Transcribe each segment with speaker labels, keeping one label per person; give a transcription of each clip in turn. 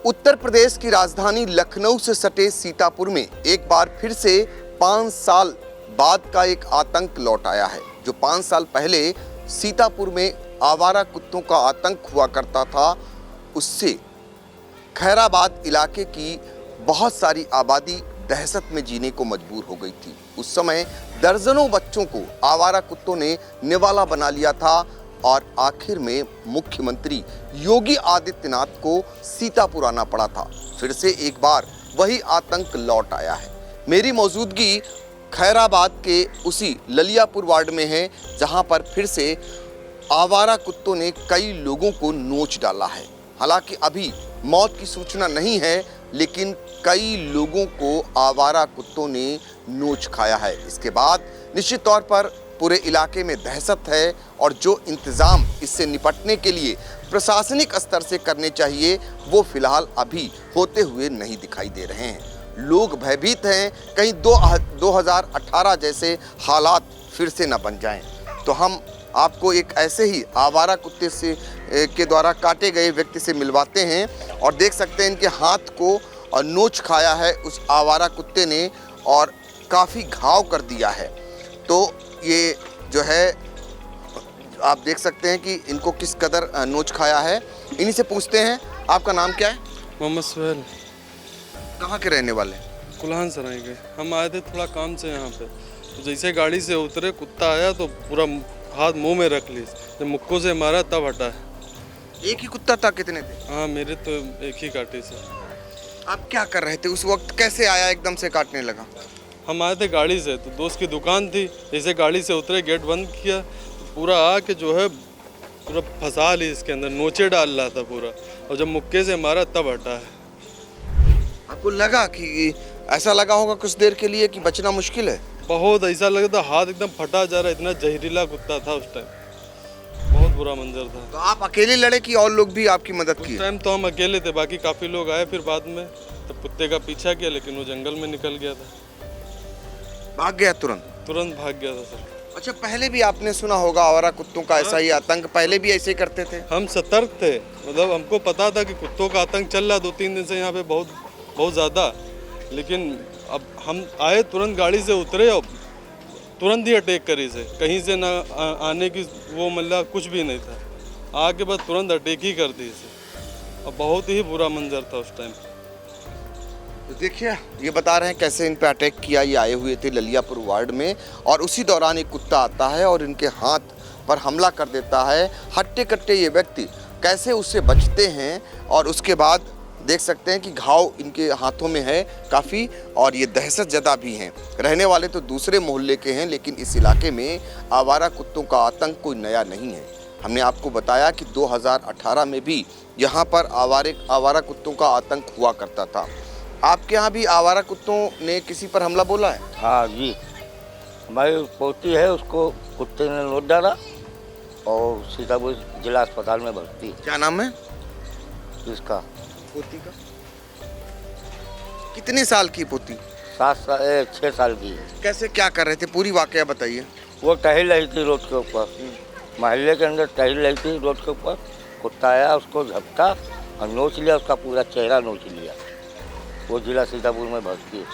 Speaker 1: उत्तर प्रदेश की राजधानी लखनऊ से सटे सीतापुर में एक बार फिर से 5 साल बाद का एक आतंक लौट आया है। जो 5 साल पहले सीतापुर में आवारा कुत्तों का आतंक हुआ करता था, उससे खैराबाद इलाके की बहुत सारी आबादी दहशत में जीने को मजबूर हो गई थी। उस समय दर्जनों बच्चों को आवारा कुत्तों ने निवाला बना लिया था और आखिर में मुख्यमंत्री योगी आदित्यनाथ को सीतापुर आना पड़ा था। फिर से एक बार वही आतंक लौट आया है। मेरी मौजूदगी खैराबाद के उसी ललियापुर वार्ड में है, जहां पर फिर से आवारा कुत्तों ने कई लोगों को नोच डाला है। हालांकि अभी मौत की सूचना नहीं है, लेकिन कई लोगों को आवारा कुत्तों ने नोच खाया है। इसके बाद निश्चित तौर पर पूरे इलाके में दहशत है और जो इंतज़ाम इससे निपटने के लिए प्रशासनिक स्तर से करने चाहिए, वो फिलहाल अभी होते हुए नहीं दिखाई दे रहे हैं। लोग भयभीत हैं, कहीं 2018 जैसे हालात फिर से न बन जाएं। तो हम आपको एक ऐसे ही आवारा कुत्ते से के द्वारा काटे गए व्यक्ति से मिलवाते हैं और देख सकते हैं इनके हाथ को नोच खाया है उस आवारा कुत्ते ने और काफ़ी घाव कर दिया है। तो ये जो है आप देख सकते हैं कि इनको किस कदर नोच खाया है। इन्हीं से पूछते हैं, आपका नाम क्या है?
Speaker 2: मोहम्मद सुहेल।
Speaker 1: कहाँ के रहने वाले?
Speaker 2: कुल्हान सराय के। हम आए थे थोड़ा काम से यहाँ पे, तो जैसे गाड़ी से उतरे कुत्ता आया तो पूरा हाथ मुंह में रख ली, जब मुक्कों से मारा तब हटा है।
Speaker 1: एक ही कुत्ता था? कितने थे?
Speaker 2: हाँ, मेरे तो एक ही काटे से।
Speaker 1: आप क्या कर रहे थे उस वक्त? कैसे आया एकदम से काटने लगा?
Speaker 2: हम आए थे गाड़ी से, तो दोस्त की दुकान थी, जैसे गाड़ी से उतरे गेट बंद किया तो पूरा आके जो है पूरा फंसा ली इसके अंदर, नोचे डाल रहा था पूरा, और जब मुक्के से मारा तब हटा है।
Speaker 1: आपको लगा कि ऐसा लगा होगा कुछ देर के लिए कि बचना मुश्किल है?
Speaker 2: बहुत ऐसा लगा था, हाथ एकदम फटा जा रहा, इतना जहरीला कुत्ता था उस टाइम, बहुत बुरा मंजर था।
Speaker 1: तो आप अकेले लड़े कि और लोग भी आपकी मदद की?
Speaker 2: उस टाइम तो हम अकेले थे, बाकी काफ़ी लोग आए फिर बाद में, तब कुत्ते का पीछा किया, लेकिन वो जंगल में निकल गया था।
Speaker 1: भाग गया? तुरंत
Speaker 2: भाग गया था सर।
Speaker 1: अच्छा, पहले भी आपने सुना होगा आवारा कुत्तों का ऐसा ही आतंक? पहले भी ऐसे करते थे?
Speaker 2: हम सतर्क थे, मतलब हमको पता था कि कुत्तों का आतंक चल रहा 2-3 दिन से यहाँ पे बहुत ज़्यादा, लेकिन अब हम आए, तुरंत गाड़ी से उतरे और तुरंत ही अटैक करी से, कहीं से ना आने की वो मतलब कुछ भी नहीं था, आके बस तुरंत अटैक ही कर दी इसे, और बहुत ही बुरा मंजर था उस टाइम।
Speaker 1: तो देखिए, ये बता रहे हैं कैसे इन पे अटैक किया। ये आए हुए थे ललियापुर वार्ड में और उसी दौरान एक कुत्ता आता है और इनके हाथ पर हमला कर देता है। हट्टे कट्टे ये व्यक्ति कैसे उससे बचते हैं और उसके बाद देख सकते हैं कि घाव इनके हाथों में है काफ़ी, और ये दहशत ज़दा भी हैं। रहने वाले तो दूसरे मोहल्ले के हैं, लेकिन इस इलाके में आवारा कुत्तों का आतंक कोई नया नहीं है। हमने आपको बताया कि 2018 में भी यहाँ पर आवारा कुत्तों का आतंक हुआ करता था। आपके यहाँ भी आवारा कुत्तों ने किसी पर हमला बोला है?
Speaker 3: हाँ जी, हमारी पोती है, उसको कुत्ते ने नोच डाला और सीतापुर जिला अस्पताल में भर्ती।
Speaker 1: क्या नाम है
Speaker 3: इसका?
Speaker 1: पोती का? कितने साल की पोती?
Speaker 3: 6 साल की है।
Speaker 1: कैसे क्या कर रहे थे, पूरी वाकया बताइए।
Speaker 3: वो टहल रही थी रोड के ऊपर, मोहल्ले के अंदर टहल रही थी रोड के ऊपर, कुत्ता आया, उसको झपटा और नोच लिया, उसका पूरा चेहरा नोच लिया। वो जिला सीतापुर में भर्ती है।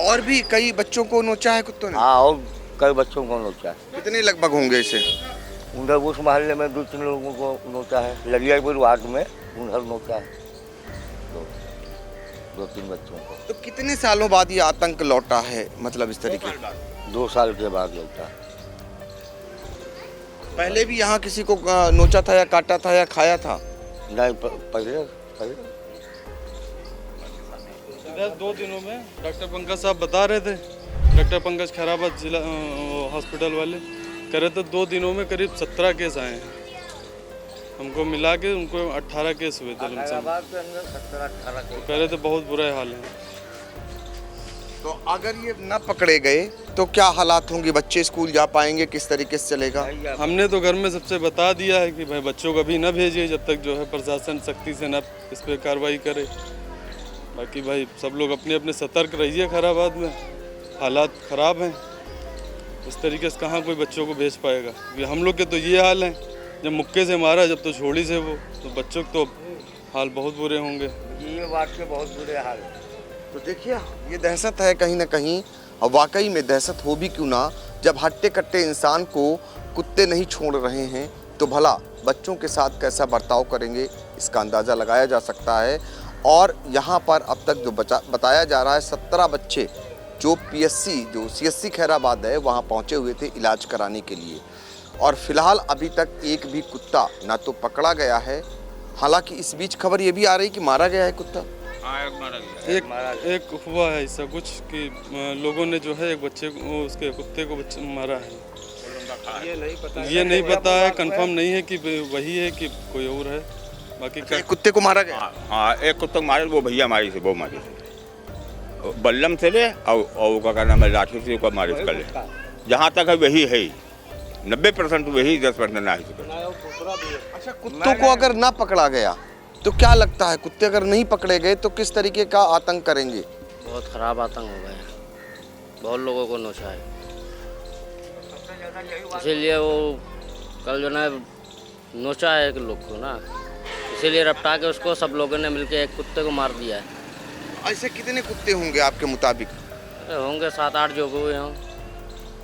Speaker 1: और भी कई बच्चों को नोचा है कुत्तों ने?
Speaker 3: हाँ, और कई बच्चों को नोचा है।
Speaker 1: कितने लगभग होंगे इसे?
Speaker 3: उधर उस मोहल्ले में 2-3 लोगों को नोचा है, ललियापुर वार्ड में उधर नोचा है 2-3 बच्चों को।
Speaker 1: तो कितने सालों बाद ये आतंक लौटा है, मतलब इस तरीके?
Speaker 3: 2 साल के बाद लौटा है।
Speaker 1: पहले भी यहाँ किसी को नोचा था या काटा था या खाया था?
Speaker 3: नहीं, पहले
Speaker 2: 2 दिनों में डॉक्टर पंकज साहब बता रहे थे, डॉक्टर पंकज खैराबाद जिला हॉस्पिटल वाले कह रहे थे 2 दिनों में करीब 17 केस आए हैं। हमको मिला के उनको 18 केस हुए थे लमसम। तो कह रहे थे बहुत बुरा हाल है।
Speaker 1: तो अगर ये न पकड़े गए तो क्या हालात होंगे? बच्चे स्कूल जा पाएंगे? किस तरीके से चलेगा?
Speaker 2: हमने तो घर में सबसे बता दिया है कि भाई बच्चों को अभी न भेजिए जब तक जो है प्रशासन सख्ती से न इस पर कार्रवाई करे। बाकी भाई सब लोग अपने अपने सतर्क रहिए। खैराबाद में हालात ख़राब हैं, इस तरीके से कहाँ कोई बच्चों को भेज पाएगा। हम लोग के तो ये हाल है, जब मुक्के से मारा, जब तो छोड़ी से वो, तो बच्चों को तो हाल बहुत बुरे होंगे।
Speaker 3: ये बात के बहुत बुरे हाल है।
Speaker 1: तो देखिए ये दहशत है कहीं ना कहीं, और वाकई में दहशत हो भी क्यों ना, जब हट्टे कट्टे इंसान को कुत्ते नहीं छोड़ रहे हैं तो भला बच्चों के साथ कैसा बर्ताव करेंगे, इसका अंदाज़ा लगाया जा सकता है। और यहाँ पर अब तक जो बताया जा रहा है 17 बच्चे जो PSC जो CSC खैराबाद है वहाँ पहुँचे हुए थे इलाज कराने के लिए, और फिलहाल अभी तक एक भी कुत्ता ना तो पकड़ा गया है। हालांकि इस बीच खबर ये भी आ रही कि मारा गया है कुत्ता।
Speaker 2: एक हुआ है ऐसा कुछ कि लोगों ने जो है एक बच्चे को, उसके कुत्ते को मारा है। ये नहीं पता है, कंफर्म नहीं है कि वही है कि कोई और है। बाकी क्या
Speaker 1: कुत्ते को मारा गया?
Speaker 4: हाँ, एक कुत्ता मारे, वो भैया मारी से, वो मारी से बल्लम से ले और क्या नाम है, लाठी से को मारे कर ले। जहाँ तक है वही है, 90% वही, 10% ना है।
Speaker 1: अच्छा, कुत्तों को अगर ना पकड़ा गया तो क्या लगता है, कुत्ते अगर नहीं पकड़े गए तो किस तरीके का आतंक करेंगे?
Speaker 5: बहुत खराब आतंक हो गया है, बहुत लोगों को नोचा है। इसीलिए वो कल जो ना नोचा है एक लोग को ना, इसीलिए रपटा के उसको सब लोगों ने मिलकर एक कुत्ते को मार दिया है।
Speaker 1: ऐसे कितने कुत्ते होंगे आपके मुताबिक?
Speaker 5: होंगे 7-8 जो हुए हों,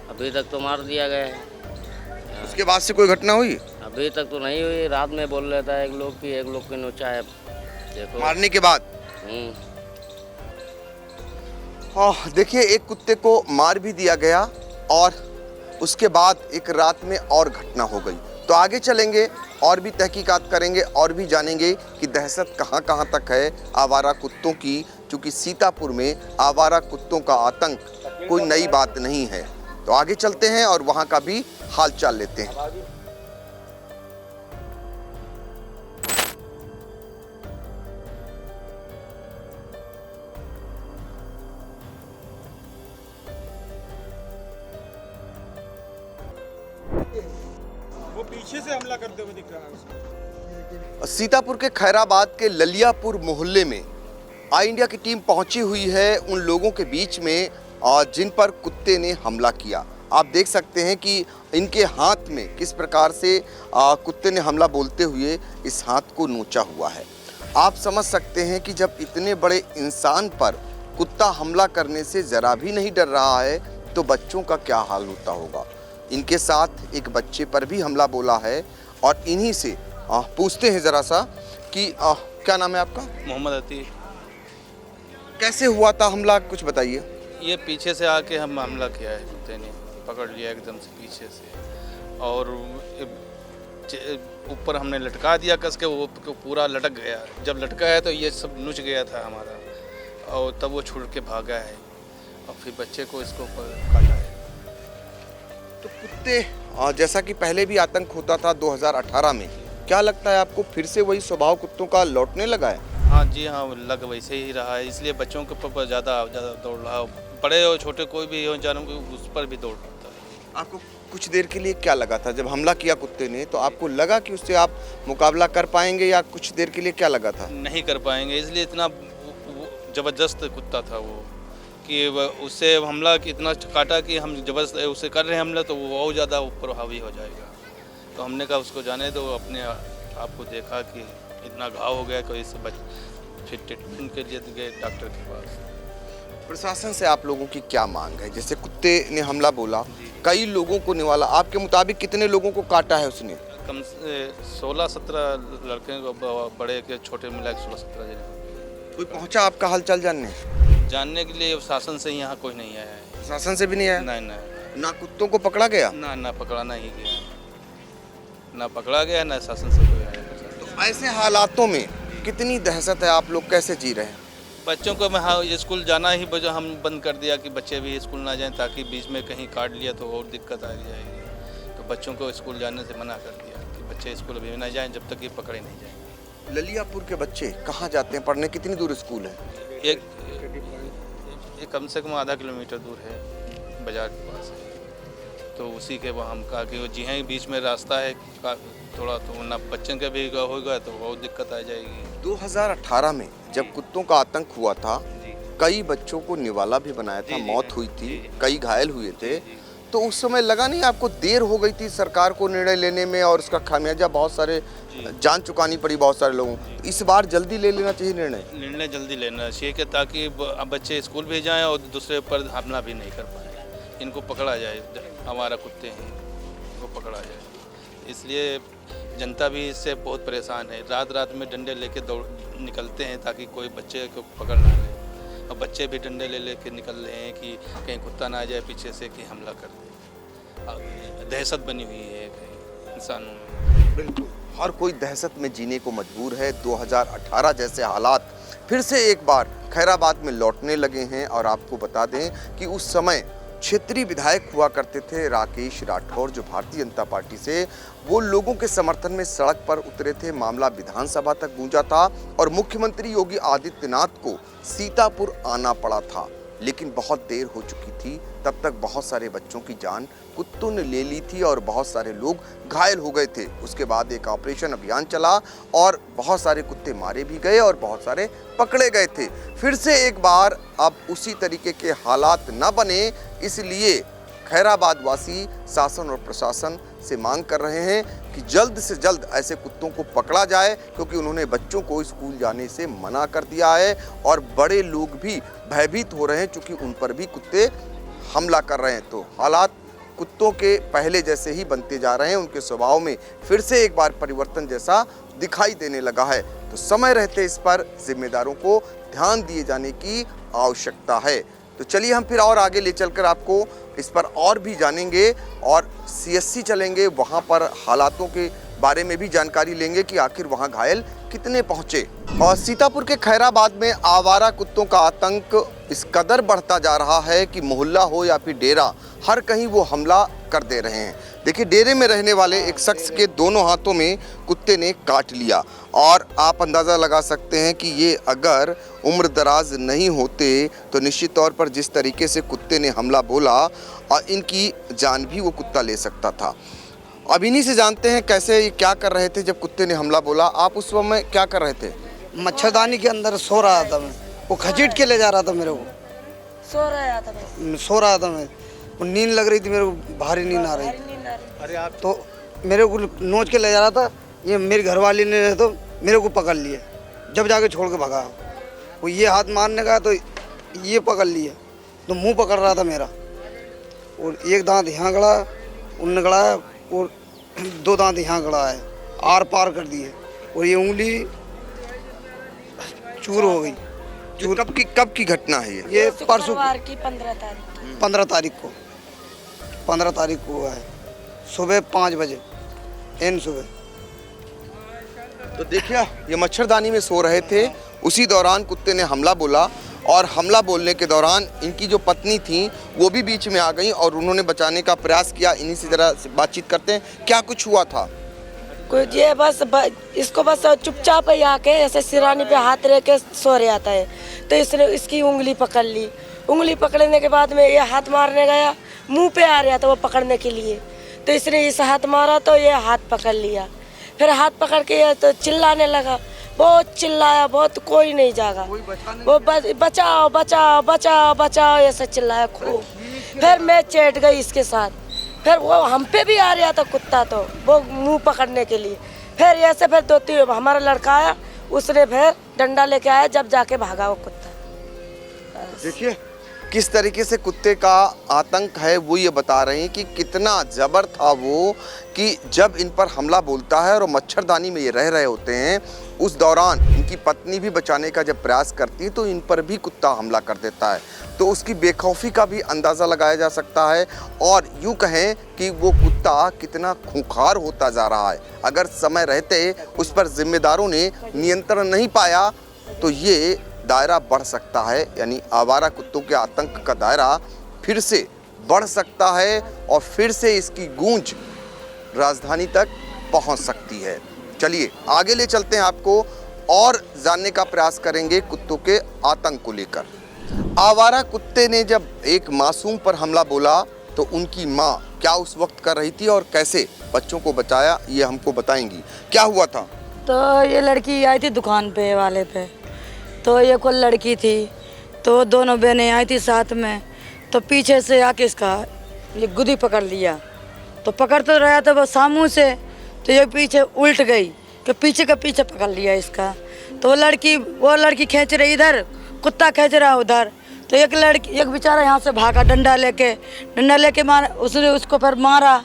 Speaker 5: अभी तक तो मार दिया गया है।
Speaker 1: उसके बाद से कोई घटना हुई?
Speaker 5: अभी तक तो नहीं हुई। रात में बोल रहा था एक लोग की, एक लोग की नोचा है, देखो
Speaker 1: मारने के बाद। हाँ देखिए, एक कुत्ते को मार भी दिया गया और उसके बाद एक रात में और घटना हो गई। तो आगे चलेंगे और भी तहकीकात करेंगे और भी जानेंगे कि दहशत कहाँ कहाँ तक है आवारा कुत्तों की, क्योंकि सीतापुर में आवारा कुत्तों का आतंक कोई नई बात नहीं है। तो आगे चलते हैं और वहाँ का भी हालचाल लेते हैं।
Speaker 6: वो पीछे से हमला करते हुए दिख रहा है उसको।
Speaker 1: सीतापुर के खैराबाद के ललियापुर मोहल्ले में आई इंडिया की टीम पहुंची हुई है उन लोगों के बीच में जिन पर कुत्ते ने हमला किया। आप देख सकते हैं कि इनके हाथ में किस प्रकार से कुत्ते ने हमला बोलते हुए इस हाथ को नोचा हुआ है। आप समझ सकते हैं कि जब इतने बड़े इंसान पर कुत्ता हमला करने से ज़रा भी नहीं डर रहा है तो बच्चों का क्या हाल होता होगा। इनके साथ एक बच्चे पर भी हमला बोला है और इन्हीं से पूछते हैं ज़रा सा कि क्या नाम है आपका?
Speaker 7: मोहम्मद अतीक।
Speaker 1: कैसे हुआ था हमला, कुछ बताइए।
Speaker 7: ये पीछे से आके हम हमला किया है, कुत्ते ने पकड़ लिया एकदम से पीछे से और ऊपर हमने लटका दिया कस के, वो पूरा लटक गया। जब लटका है तो ये सब नुच गया था हमारा, और तब वो छुड़ के भागा है और फिर बच्चे को इसको काटा है।
Speaker 1: तो कुत्ते जैसा कि पहले भी आतंक होता था 2018 में, क्या लगता है आपको फिर से वही स्वभाव कुत्तों का लौटने लगा है?
Speaker 7: हाँ जी हाँ, लग वैसे ही रहा है, इसलिए बच्चों के ऊपर ज़्यादा दौड़ रहा है। बड़े और छोटे कोई भी हो जानवर उस पर भी दौड़ पड़ता है।
Speaker 1: आपको कुछ देर के लिए क्या लगा था जब हमला किया कुत्ते ने, तो आपको लगा कि उससे आप मुकाबला कर पाएंगे, या कुछ देर के लिए क्या लगा था?
Speaker 7: नहीं कर पाएंगे, इसलिए इतना ज़बरदस्त कुत्ता था वो कि उससे हमला कि इतना काटा कि हम जबरदस्त उससे कर रहे हैं हमला तो वो और ज़्यादा ऊपर हावी हो जाएगा। तो हमने कहा उसको जाने दो, अपने आप को देखा कि इतना घाव हो गया कि इससे फिर ट्रीटमेंट के लिए गए डॉक्टर के पास।
Speaker 1: प्रशासन से आप लोगों की क्या मांग है? जैसे कुत्ते ने हमला बोला, कई लोगों को निवाला, आपके मुताबिक कितने लोगों को काटा है उसने?
Speaker 7: कम से 16-17 लड़के, बड़े के छोटे मिला के 16-17 जने।
Speaker 1: कोई पहुंचा आपका हालचाल
Speaker 7: जानने के लिए शासन से यहाँ कोई नहीं आया है।
Speaker 1: प्रशासन से भी नहीं आया?
Speaker 7: नहीं,
Speaker 1: ना कुत्तों को पकड़ा गया?
Speaker 7: ना पकड़ा नहीं गया, ना पकड़ा गया, ना शासन से कोई आया।
Speaker 1: तो ऐसे हालातों में कितनी दहशत है, आप लोग कैसे जी रहे हैं?
Speaker 7: बच्चों को मैं हाँ स्कूल जाना ही हम बंद कर दिया कि बच्चे भी स्कूल ना जाएं, ताकि बीच में कहीं काट लिया तो और दिक्कत आ जाएगी। तो बच्चों को स्कूल जाने से मना कर दिया कि बच्चे स्कूल अभी ना जाएं जब तक ये पकड़े नहीं जाएं।
Speaker 1: ललियापुर के बच्चे कहाँ जाते हैं पढ़ने? कितनी दूर स्कूल है?
Speaker 7: एक कम से कम आधा किलोमीटर दूर है, बाजार के पास है। तो उसी के वहाँ हम कहा कि वो जी हाँ बीच में रास्ता है थोड़ा, तो ना बच्चों का भी होगा तो बहुत दिक्कत आ जाएगी।
Speaker 1: 2018 में जब कुत्तों का आतंक हुआ था, कई बच्चों को निवाला भी बनाया था, मौत हुई थी, कई घायल हुए थे। तो उस समय लगा नहीं आपको देर हो गई थी सरकार को निर्णय लेने में और उसका खामियाजा बहुत सारे जान चुकानी पड़ी बहुत सारे लोगों को। इस बार जल्दी ले लेना चाहिए
Speaker 7: निर्णय जल्दी लेना चाहिए कि ताकि अब बच्चे स्कूल भी जाएं और दूसरे पर हमला भी नहीं कर पाए, इनको पकड़ा जाए, हमारा कुत्ते हैं इनको पकड़ा जाए। इसलिए जनता भी इससे बहुत परेशान है, रात रात में डंडे लेके दौड़ निकलते हैं ताकि कोई बच्चे को पकड़ ना ले। अब बच्चे भी डंडे ले लेके निकल रहे हैं कि कहीं कुत्ता ना आ जाए पीछे से कि हमला कर दे। दहशत बनी हुई है इंसानों में।
Speaker 1: बिल्कुल, हर कोई दहशत में जीने को मजबूर है। 2018 जैसे हालात फिर से एक बार खैराबाद में लौटने लगे हैं। और आपको बता दें कि उस समय क्षेत्रीय विधायक हुआ करते थे राकेश राठौर, जो भारतीय जनता पार्टी से, वो लोगों के समर्थन में सड़क पर उतरे थे। मामला विधानसभा तक गूंजा था और मुख्यमंत्री योगी आदित्यनाथ को सीतापुर आना पड़ा था, लेकिन बहुत देर हो चुकी थी। तब तक बहुत सारे बच्चों की जान कुत्तों ने ले ली थी और बहुत सारे लोग घायल हो गए थे। उसके बाद एक ऑपरेशन अभियान चला और बहुत सारे कुत्ते मारे भी गए और बहुत सारे पकड़े गए थे। फिर से एक बार अब उसी तरीके के हालात न बने, इसलिए खैराबाद वासी शासन और प्रशासन से मांग कर रहे हैं कि जल्द से जल्द ऐसे कुत्तों को पकड़ा जाए, क्योंकि उन्होंने बच्चों को स्कूल जाने से मना कर दिया है और बड़े लोग भी भयभीत हो रहे हैं क्योंकि उन पर भी कुत्ते हमला कर रहे हैं। तो हालात कुत्तों के पहले जैसे ही बनते जा रहे हैं, उनके स्वभाव में फिर से एक बार परिवर्तन जैसा दिखाई देने लगा है। तो समय रहते इस पर जिम्मेदारों को ध्यान दिए जाने की आवश्यकता है। तो चलिए हम फिर और आगे ले चलकर आपको इस पर और भी जानेंगे और CSC चलेंगे, वहाँ पर हालातों के बारे में भी जानकारी लेंगे कि आखिर वहाँ घायल कितने पहुँचे। और सीतापुर के खैराबाद में आवारा कुत्तों का आतंक इस कदर बढ़ता जा रहा है कि मोहल्ला हो या फिर डेरा, हर कहीं वो हमला कर दे रहे हैं। देखिए, डेरे में रहने वाले एक शख्स के दोनों हाथों में कुत्ते ने काट लिया और आप अंदाज़ा लगा सकते हैं कि ये अगर उम्र दराज नहीं होते तो निश्चित तौर पर जिस तरीके से कुत्ते ने हमला बोला और इनकी जान भी वो कुत्ता ले सकता था। अब इन्हीं से जानते हैं कैसे ये क्या कर रहे थे जब कुत्ते ने हमला बोला। आप उस समय क्या कर रहे थे?
Speaker 8: मच्छरदानी के अंदर सो रहा था मैं, वो खचीट के ले जा रहा था मेरे को। सो रहा था मैं, वो नींद लग रही थी मेरे को, भारी नींद आ रही थी। अरे आप तो मेरे को नोच के ले जा रहा था, ये मेरी घरवाली ने तो मेरे को पकड़ लिए, जब जाके छोड़ के भगा। वो ये हाथ मारने का तो ये पकड़ लिए, तो मुंह पकड़ रहा था मेरा, और एक दांत यहाँ गड़ा, उनने गड़ाया, और 2 दांत यहाँ गड़ा है, आर पार कर दिए, और ये उंगली चूर हो गई।
Speaker 1: कब की घटना है
Speaker 8: ये परसों
Speaker 9: की
Speaker 8: 15 तारीख को हुआ है, सुबह 5 बजे इन सुबह।
Speaker 1: तो देखिए, ये मच्छरदानी में सो रहे थे, उसी दौरान कुत्ते ने हमला बोला और हमला बोलने के दौरान इनकी जो पत्नी थी वो भी बीच में आ गई और उन्होंने बचाने का प्रयास किया। इन्हीं से जरा बातचीत करते हैं, क्या कुछ हुआ था?
Speaker 9: कुछ ये बस इसको बस चुपचाप ही आके ऐसे सिरानी पे हाथ रख के सो रहा था, तो इसने इसकी उंगली पकड़ ली। उंगली पकड़ने के बाद में ये हाथ मारने गया, मुंह पे आ रहा था वो पकड़ने के लिए, तो इसने इस हाथ मारा तो ये हाथ पकड़ लिया। फिर हाथ पकड़ के ये तो चिल्लाने लगा, बहुत चिल्लाया, बहुत, कोई नहीं जागा, वो बचाओ बचाओ बचाओ बचाओ ऐसा चिल्लाया खूब। फिर मैं चैट गई इसके साथ, फिर वो हम पे भी आ रहा था कुत्ता, तो वो मुंह पकड़ने के लिए। फिर ऐसे फिर 2-3 हमारा लड़का आया, उसने फिर डंडा लेके आया, जब जाके भागा वो कुत्ता।
Speaker 1: देखिए किस तरीके से कुत्ते का आतंक है, वो ये बता रहे हैं कि कितना जबर था वो, कि जब इन पर हमला बोलता है और मच्छरदानी में ये रह रहे होते हैं, उस दौरान इनकी पत्नी भी बचाने का जब प्रयास करती है तो इन पर भी कुत्ता हमला कर देता है। तो उसकी बेखौफी का भी अंदाज़ा लगाया जा सकता है और यूँ कहें कि वो कुत्ता कितना खूंखार होता जा रहा है। अगर समय रहते उस पर जिम्मेदारों ने नियंत्रण नहीं पाया तो ये दायरा बढ़ सकता है, यानी आवारा कुत्तों के आतंक का दायरा फिर से बढ़ सकता है और फिर से इसकी गूंज राजधानी तक पहुंच सकती है। चलिए आगे ले चलते हैं, आपको और जानने का प्रयास करेंगे कुत्तों के आतंक को लेकर। आवारा कुत्ते ने जब एक मासूम पर हमला बोला तो उनकी माँ क्या उस वक्त कर रही थी और कैसे बच्चों को बचाया, ये हमको बताएंगी। क्या हुआ था?
Speaker 9: तो ये लड़की आई थी दुकान पे वाले पे, तो ये कोई लड़की थी, तो दोनों बहनें आई थी साथ में, तो पीछे से आके इसका ये गुदी पकड़ लिया, तो पकड़ तो रहा था वो सामू से, तो ये पीछे उल्ट गई कि पीछे का पीछे पकड़ लिया इसका। तो वो लड़की खींच रही इधर, कुत्ता खींच रहा उधर। तो एक बेचारा यहाँ से भागा डंडा लेके मारा, उसने उसको फिर मारा,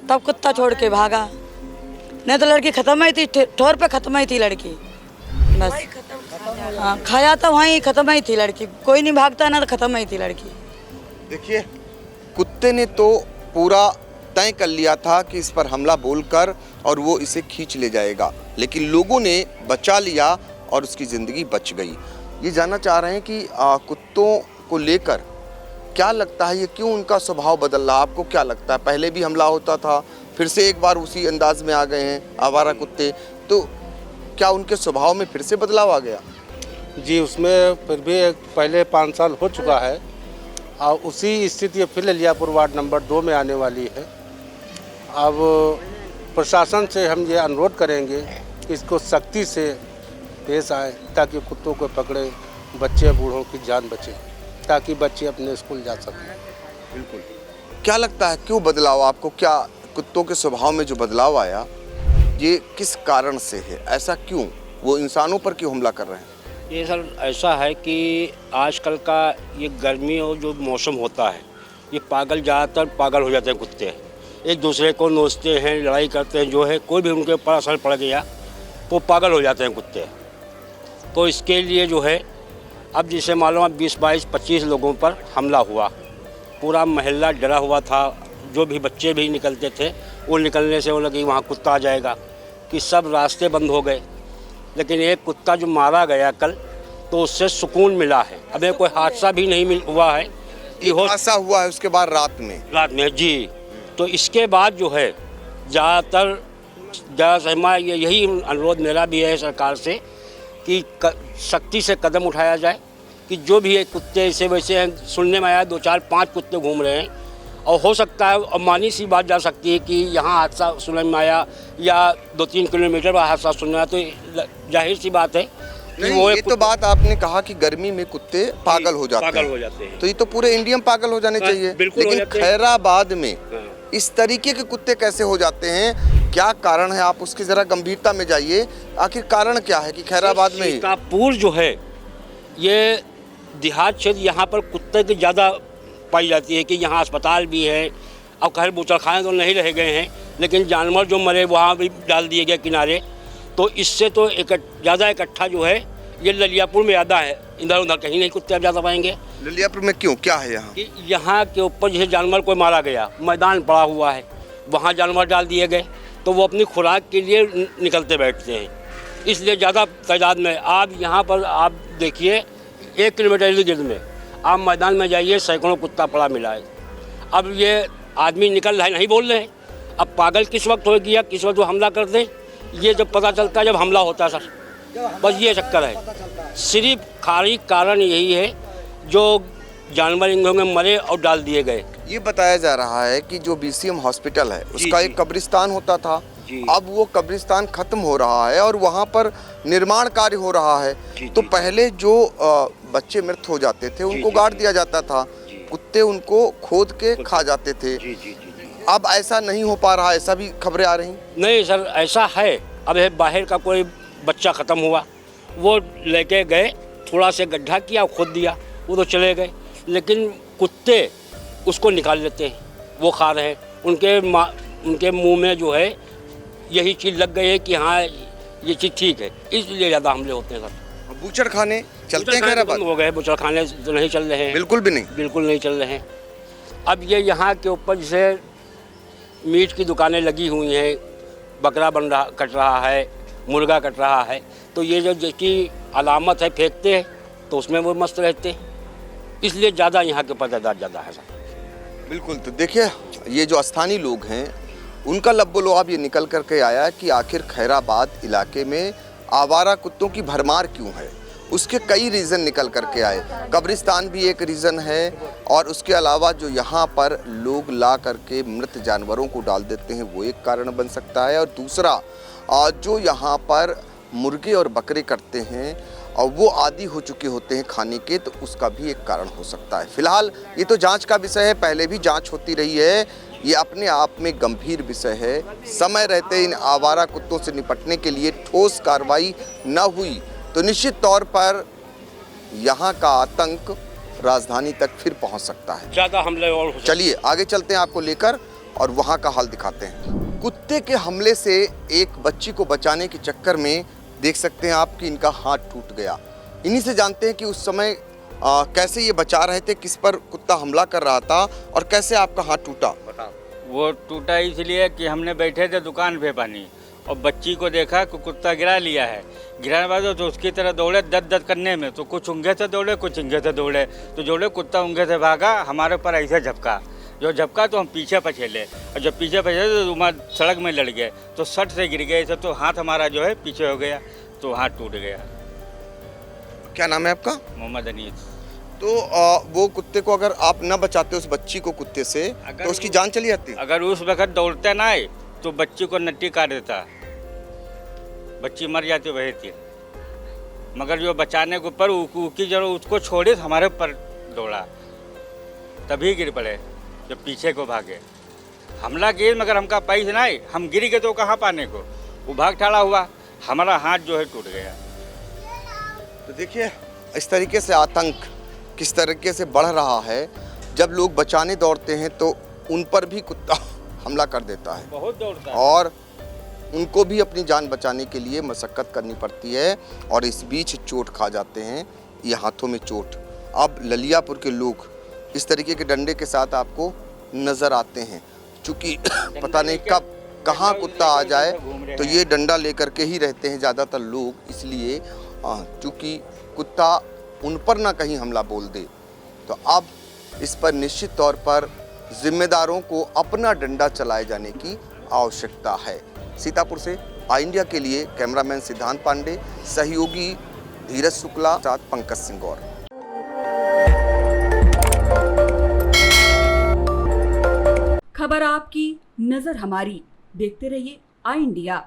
Speaker 9: तब कुत्ता छोड़ के भागा। नहीं तो लड़की खत्म ही थी, ठोर पे खत्म ही थी लड़की बस। हाँ, खाया तो वहीं खत्म ही थी लड़की, कोई नहीं भागता ना, तो खत्म ही थी लड़की।
Speaker 1: देखिए, कुत्ते ने तो पूरा तय कर लिया था कि इस पर हमला बोलकर और वो इसे खींच ले जाएगा, लेकिन लोगों ने बचा लिया और उसकी ज़िंदगी बच गई। ये जानना चाह रहे हैं कि कुत्तों को लेकर क्या लगता है, ये क्यों उनका स्वभाव बदल रहा? आपको क्या लगता है? पहले भी हमला होता था, फिर से एक बार उसी अंदाज में आ गए हैं आवारा कुत्ते, तो क्या उनके स्वभाव में फिर से बदलाव आ गया?
Speaker 10: जी, उसमें फिर भी पहले 5 साल हो चुका है और उसी स्थिति फिर लियापुर वार्ड नंबर 2 में आने वाली है। अब प्रशासन से हम ये अनुरोध करेंगे कि इसको सख्ती से पेश आए ताकि कुत्तों को पकड़े, बच्चे बूढ़ों की जान बचे, ताकि बच्चे अपने स्कूल जा सकें।
Speaker 1: बिल्कुल। क्या लगता है क्यों बदलाव आपको? क्या कुत्तों के स्वभाव में जो बदलाव आया ये किस कारण से है? ऐसा क्यों? वो इंसानों पर क्यों हमला कर रहे हैं?
Speaker 11: ये सर ऐसा है कि आजकल का ये गर्मी और जो मौसम होता है, ये ज़्यादातर पागल हो जाते हैं कुत्ते, एक दूसरे को नोचते हैं, लड़ाई करते हैं, जो है कोई भी उनके ऊपर असर पड़ गया तो पागल हो जाते हैं कुत्ते। तो इसके लिए जो है अब जैसे मालूम अब 20, 22, 25 लोगों पर हमला हुआ, पूरा मोहल्ला डरा हुआ था, जो भी बच्चे भी निकलते थे वो निकलने से वो लगी वहाँ कुत्ता आ जाएगा, कि सब रास्ते बंद हो गए। लेकिन एक कुत्ता जो मारा गया कल, तो उससे सुकून मिला है। अभी कोई हादसा भी नहीं हुआ है कि
Speaker 1: हादसा हुआ है उसके बाद रात में
Speaker 11: जी। तो इसके बाद जो है ज़्यादातर यही अनुरोध मेरा भी है सरकार से कि सख्ती से कदम उठाया जाए कि जो भी एक कुत्ते ऐसे वैसे हैं, सुनने में आया 2, 4, 5 कुत्ते घूम रहे हैं, और हो सकता है और मानी सी बात जा सकती है कि यहाँ हादसा सुनने में आया या 2-3 किलोमीटर पर हादसा सुनना, तो जाहिर सी बात है कि वो
Speaker 1: ये तो बात आपने कहा कि गर्मी में कुत्ते पागल हो जाते हैं, तो ये तो पूरे इंडिया में पागल हो जाने चाहिए, लेकिन खैराबाद में इस तरीके के कुत्ते कैसे हो जाते हैं? क्या कारण है? आप उसकी जरा गंभीरता में जाइए, आखिर कारण क्या है कि खैराबाद में
Speaker 11: सीतापुर जो है ये देहात क्षेत्र, यहाँ पर कुत्ते की ज़्यादा पाई जाती है कि यहाँ अस्पताल भी है, अब खैर बूचड़खाने तो नहीं रह गए हैं, लेकिन जानवर जो मरे वहाँ भी डाल दिए गए किनारे। तो इससे तो ज़्यादा इकट्ठा जो है ये ललियापुर में ज़्यादा है, इधर उधर कहीं नहीं कुत्ते अब ज़्यादा पाएंगे।
Speaker 1: ललियापुर में क्यों, क्या है यहाँ?
Speaker 11: कि यहाँ के ऊपर जैसे जानवर कोई मारा गया, मैदान पड़ा हुआ है, वहाँ जानवर डाल दिए गए, तो वो अपनी खुराक के लिए निकलते बैठते हैं, इसलिए ज़्यादा तादाद में। आप यहाँ पर आप देखिए 1 किलोमीटर इर्द गिर्द में आप मैदान में जाइए, सैकड़ों कुत्ता पड़ा मिला है। अब ये आदमी निकल रहा है, नहीं बोल रहे हैं, अब पागल किस वक्त हो गया, किस वक्त वो हमला कर दें, ये जब पता चलता है जब हमला होता है सर, बस ये चक्कर है। सिर्फ खाली कारण यही है जो जानवर इन में मरे और डाल दिए गए।
Speaker 1: ये बताया जा रहा है कि जो BCM हॉस्पिटल है उसका एक कब्रिस्तान होता था, अब वो कब्रिस्तान खत्म हो रहा है और वहाँ पर निर्माण कार्य हो रहा है। तो पहले जो बच्चे मृत हो जाते थे उनको गाड़ दिया जाता था, कुत्ते उनको खोद के खा जाते थे। अब ऐसा नहीं हो पा रहा, ऐसा भी खबरें आ रही?
Speaker 11: नहीं सर, ऐसा है। अब बाहर का कोई बच्चा ख़त्म हुआ, वो लेके गए, थोड़ा से गड्ढा किया, खोद दिया, वो तो चले गए, लेकिन कुत्ते उसको निकाल लेते हैं, वो खा रहे हैं। उनके मुंह में जो है यही चीज़ लग गई है कि हाँ ये चीज़ ठीक है, इसलिए ज़्यादा हमले होते हैं सर।
Speaker 1: बूचड़खाने चलते हैं? खैराबाद
Speaker 11: हो गए, बूचड़खाने तो नहीं चल रहे हैं,
Speaker 1: बिल्कुल भी नहीं,
Speaker 11: बिल्कुल नहीं चल रहे हैं। अब ये यहाँ के ऊपर जैसे मीट की दुकानें लगी हुई हैं, बकरा कट रहा है, मुर्गा कट रहा है, तो ये जो जिसकी अलामत है फेंकते हैं तो उसमें वो मस्त रहते हैं, इसलिए ज़्यादा यहाँ के ऊपर तादाद ज़्यादा है सर।
Speaker 1: बिल्कुल। तो देखिए, ये जो स्थानीय लोग हैं उनका लब्बो-लुआब ये निकल करके आया कि आखिर खैराबाद इलाके में आवारा कुत्तों की भरमार क्यों है। उसके कई रीज़न निकल करके आए, कब्रिस्तान भी एक रीज़न है, और उसके अलावा जो यहाँ पर लोग ला करके मृत जानवरों को डाल देते हैं वो एक कारण बन सकता है, और दूसरा जो यहाँ पर मुर्गे और बकरे कटते हैं और वो आदी हो चुके होते हैं खाने के, तो उसका भी एक कारण हो सकता है। फिलहाल ये तो जांच का विषय है, पहले भी जांच होती रही है, ये अपने आप में गंभीर विषय है। समय रहते इन आवारा कुत्तों से निपटने के लिए ठोस कार्रवाई न हुई तो निश्चित तौर पर यहाँ का आतंक राजधानी तक फिर पहुँच सकता है।
Speaker 11: ज़्यादा हमले और हो
Speaker 1: चलिए आगे चलते हैं आपको लेकर और वहाँ का हाल दिखाते हैं। कुत्ते के हमले से एक बच्ची को बचाने के चक्कर में देख सकते हैं आप कि इनका हाथ टूट गया। इन्हीं से जानते हैं कि उस समय कैसे ये बचा रहे थे, किस पर कुत्ता हमला कर रहा था और कैसे आपका हाथ टूटा।
Speaker 12: वो टूटा इसलिए कि हमने बैठे थे दुकान पे पानी और बच्ची को देखा कि कुत्ता गिरा लिया है। गिराने बाद तो उसकी तरह दौड़े दर्द करने में, तो कुछ उंगे से दौड़े कुछ इंगे से दौड़े, तो जोड़े कुत्ता उंगे से भागा, हमारे ऊपर ऐसे झपका, जो झपका तो हम पीछे पछेले और जब पीछे पछेले तो वहाँ सड़क में लड़ गए, तो सट से गिर गए, तो हाथ हमारा जो है पीछे हो गया, तो हाथ टूट गया।
Speaker 1: क्या नाम है आपका?
Speaker 12: मोहम्मद अनीस।
Speaker 1: तो वो कुत्ते को अगर आप न बचाते उस बच्ची को कुत्ते से तो उसकी जान चली जाती।
Speaker 12: अगर उस वक्त दौड़ते ना आए तो बच्ची को नट्टी काट देता, बच्ची मर जाती वही थी। मगर जो बचाने के ऊपर उसकी जरूर उसको छोड़े हमारे ऊपर दौड़ा, तभी गिर पड़े जब पीछे को भागे। हमला किए मगर हमका पैसे ना आए, हम गिर गए तो कहाँ पाने को, वो भाग ठाड़ा हुआ, हमारा हाथ जो है टूट गया।
Speaker 1: तो देखिए इस तरीके से आतंक किस तरीके से बढ़ रहा है। जब लोग बचाने दौड़ते हैं तो उन पर भी कुत्ता हमला कर देता है,
Speaker 12: बहुत दौड़ता है
Speaker 1: और उनको भी अपनी जान बचाने के लिए मशक्कत करनी पड़ती है और इस बीच चोट खा जाते हैं, ये हाथों में चोट। अब ललियापुर के लोग इस तरीके के डंडे के साथ आपको नज़र आते हैं, चूँकि पता नहीं कब कहाँ कुत्ता आ जाए, तो ये डंडा लेकर के ही रहते हैं ज़्यादातर लोग, इसलिए चूँकि कुत्ता उन पर ना कहीं हमला बोल दे। तो अब इस पर निश्चित तौर पर जिम्मेदारों को अपना डंडा चलाए जाने की आवश्यकता है। सीतापुर से आई इंडिया के लिए कैमरामैन सिद्धांत पांडे, सहयोगी धीरज शुक्ला, साथ पंकज सिंह गौर।
Speaker 13: खबर आपकी, नजर हमारी, देखते रहिए आई इंडिया।